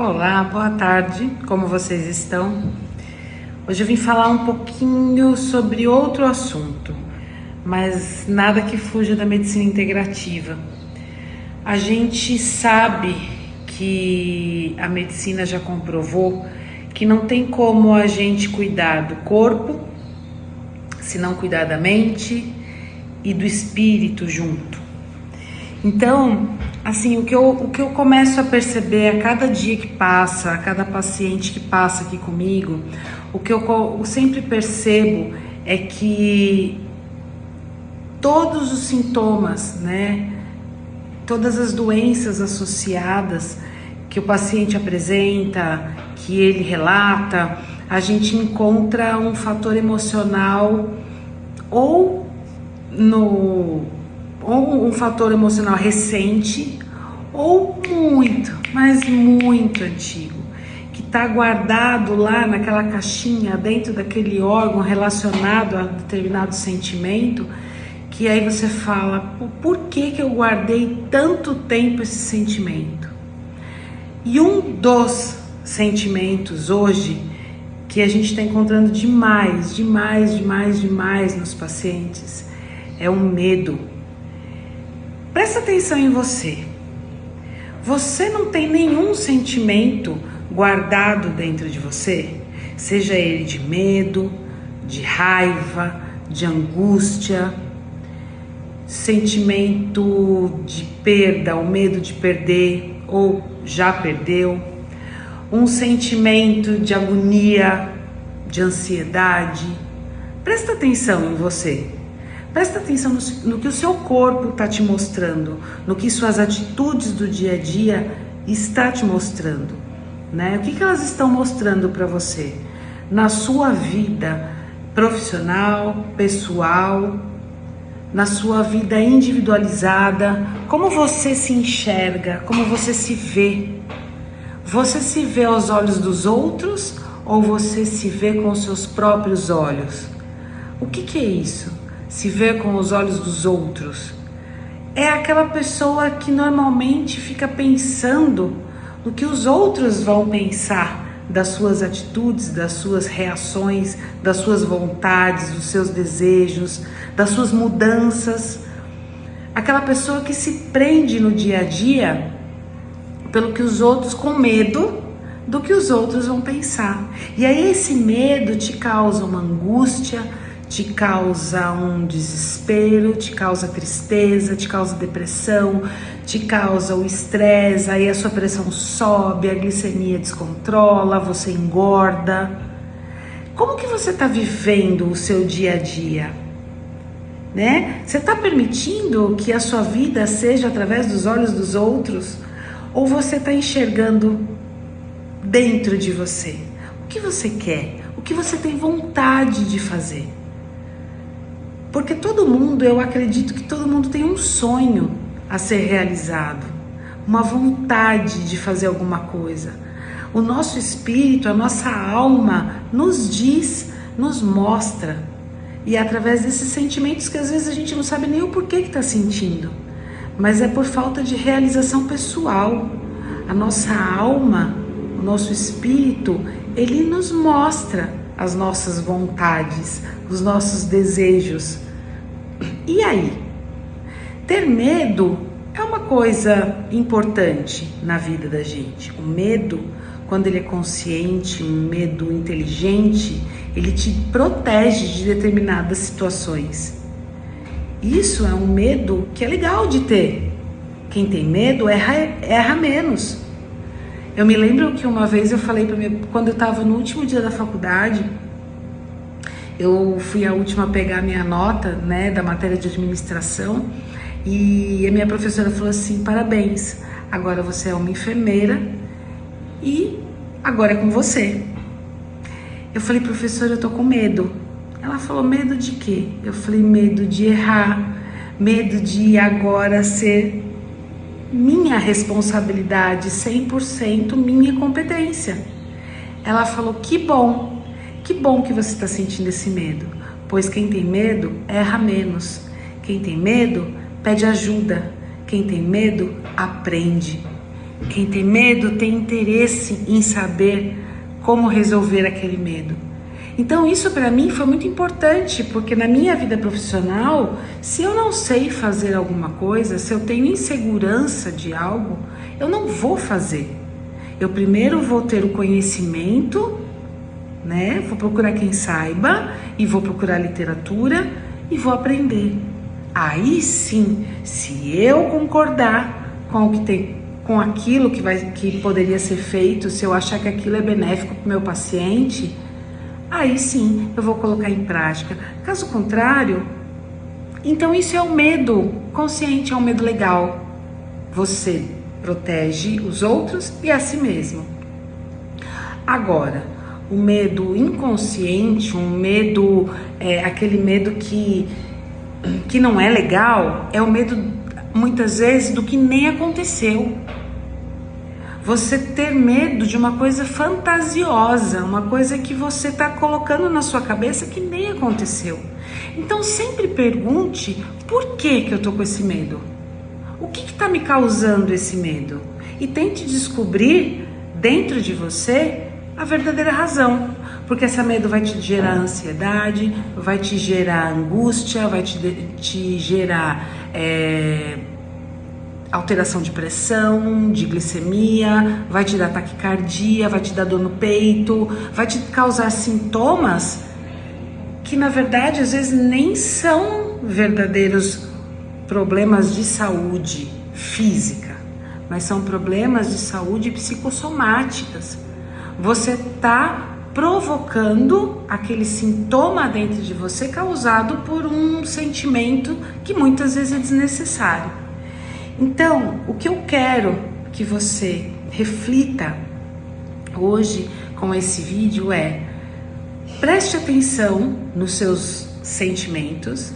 Olá, boa tarde, como vocês estão? Hoje eu vim falar um pouquinho sobre outro assunto, mas nada que fuja da medicina integrativa. A gente sabe que a medicina já comprovou que não tem como a gente cuidar do corpo se não cuidar da mente e do espírito junto. Então, assim, o que eu começo a perceber a cada dia que passa, a cada paciente que passa aqui comigo, o que eu sempre percebo é que todos os sintomas, né, todas as doenças associadas que o paciente apresenta, que ele relata, a gente encontra um fator emocional ou um fator emocional recente ou muito, mas muito antigo, que está guardado lá naquela caixinha, dentro daquele órgão relacionado a determinado sentimento, que aí você fala, por que eu guardei tanto tempo esse sentimento? E um dos sentimentos hoje que a gente está encontrando demais nos pacientes é o medo. Presta atenção em você. Você não tem nenhum sentimento guardado dentro de você? Seja ele de medo, de raiva, de angústia, sentimento de perda, o medo de perder ou já perdeu, um sentimento de agonia, de ansiedade. Presta atenção em você. Presta atenção no que o seu corpo está te mostrando, no que suas atitudes do dia a dia está te mostrando, né? O que elas estão mostrando para você na sua vida profissional, pessoal, na sua vida individualizada, como você se enxerga, como você se vê. Você se vê aos olhos dos outros ou você se vê com os seus próprios olhos? O que é isso? Se ver com os olhos dos outros. É aquela pessoa que normalmente fica pensando no que os outros vão pensar das suas atitudes, das suas reações, das suas vontades, dos seus desejos, das suas mudanças. Aquela pessoa que se prende no dia a dia pelo que os outros, com medo do que os outros vão pensar. E aí esse medo te causa uma angústia, te causa um desespero, te causa tristeza, te causa depressão, te causa o estresse, aí a sua pressão sobe, a glicemia descontrola, você engorda. Como que você está vivendo o seu dia a dia? Né? Você está permitindo que a sua vida seja através dos olhos dos outros? Ou você está enxergando dentro de você? O que você quer? O que você tem vontade de fazer? Porque todo mundo, eu acredito que todo mundo tem um sonho a ser realizado, uma vontade de fazer alguma coisa. O nosso espírito, a nossa alma nos diz, nos mostra. E é através desses sentimentos que às vezes a gente não sabe nem o porquê que está sentindo. Mas é por falta de realização pessoal. A nossa alma, o nosso espírito, ele nos mostra as nossas vontades, os nossos desejos. E aí? Ter medo é uma coisa importante na vida da gente. O medo, quando ele é consciente, um medo inteligente, ele te protege de determinadas situações. Isso é um medo que é legal de ter. Quem tem medo erra menos. Eu me lembro que uma vez eu falei para mim, quando eu estava no último dia da faculdade, eu fui a última a pegar a minha nota, né, da matéria de administração, e a minha professora falou assim, parabéns, agora você é uma enfermeira e agora é com você. Eu falei, professora, eu tô com medo. Ela falou, medo de quê? Eu falei, medo de errar, medo de agora ser minha responsabilidade, 100% minha competência. Ela falou, que bom que você está sentindo esse medo, pois quem tem medo erra menos, quem tem medo pede ajuda, quem tem medo aprende. Quem tem medo tem interesse em saber como resolver aquele medo. Então isso para mim foi muito importante, porque na minha vida profissional, se eu não sei fazer alguma coisa, se eu tenho insegurança de algo, eu não vou fazer. Eu primeiro vou ter o conhecimento, né? Vou procurar quem saiba e vou procurar literatura e vou aprender. Aí sim, se eu concordar com o que tem, com aquilo que poderia ser feito, se eu achar que aquilo é benéfico para o meu paciente, aí sim eu vou colocar em prática. Caso contrário, então isso é um medo consciente, é um medo legal. Você protege os outros e a si mesmo. Agora, o medo inconsciente, um medo, aquele medo que não é legal, é o medo muitas vezes do que nem aconteceu. Você ter medo de uma coisa fantasiosa, uma coisa que você está colocando na sua cabeça que nem aconteceu. Então sempre pergunte por que eu estou com esse medo. O que está me causando esse medo? E tente descobrir dentro de você a verdadeira razão. Porque esse medo vai te gerar ansiedade, vai te gerar angústia, vai te gerar alteração de pressão, de glicemia, vai te dar taquicardia, vai te dar dor no peito, vai te causar sintomas que na verdade às vezes nem são verdadeiros problemas de saúde física, mas são problemas de saúde psicossomáticas. Você está provocando aquele sintoma dentro de você causado por um sentimento que muitas vezes é desnecessário. Então, o que eu quero que você reflita hoje com esse vídeo é: preste atenção nos seus sentimentos,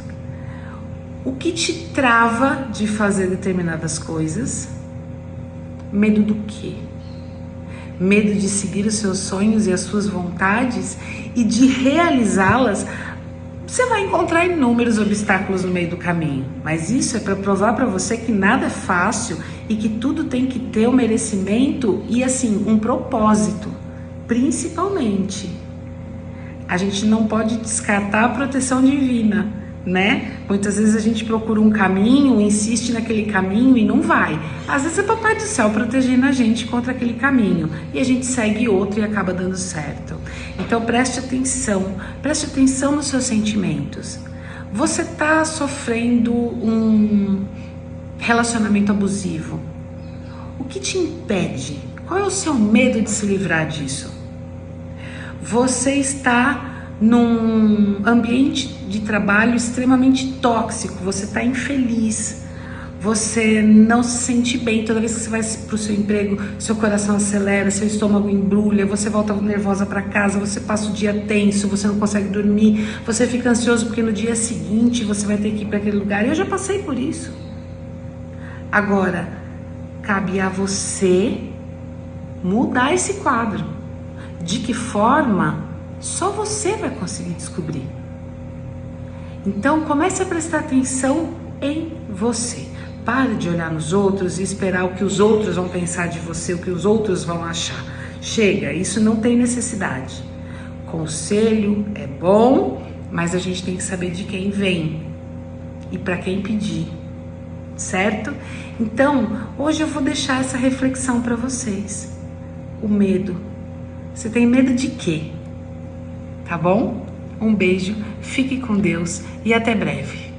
o que te trava de fazer determinadas coisas. Medo do quê? Medo de seguir os seus sonhos e as suas vontades e de realizá-las. Você vai encontrar inúmeros obstáculos no meio do caminho, mas isso é para provar para você que nada é fácil e que tudo tem que ter um merecimento e assim, um propósito. Principalmente, a gente não pode descartar a proteção divina, né? Muitas vezes a gente procura um caminho, insiste naquele caminho e não vai. Às vezes é Papai do Céu protegendo a gente contra aquele caminho e a gente segue outro e acaba dando certo. Então preste atenção nos seus sentimentos. Você está sofrendo um relacionamento abusivo. O que te impede? Qual é o seu medo de se livrar disso? Você está num ambiente de trabalho extremamente tóxico, você está infeliz, você não se sente bem, toda vez que você vai para o seu emprego, seu coração acelera, seu estômago embrulha, você volta nervosa para casa, você passa o dia tenso, você não consegue dormir, você fica ansioso porque no dia seguinte você vai ter que ir para aquele lugar. Eu já passei por isso. Agora, cabe a você mudar esse quadro. De que forma? Só você vai conseguir descobrir. Então comece a prestar atenção em você. Pare de olhar nos outros e esperar o que os outros vão pensar de você, o que os outros vão achar. Chega, isso não tem necessidade. Conselho é bom, mas a gente tem que saber de quem vem e para quem pedir, certo? Então, hoje eu vou deixar essa reflexão para vocês. O medo. Você tem medo de quê? Tá bom? Um beijo, fique com Deus e até breve.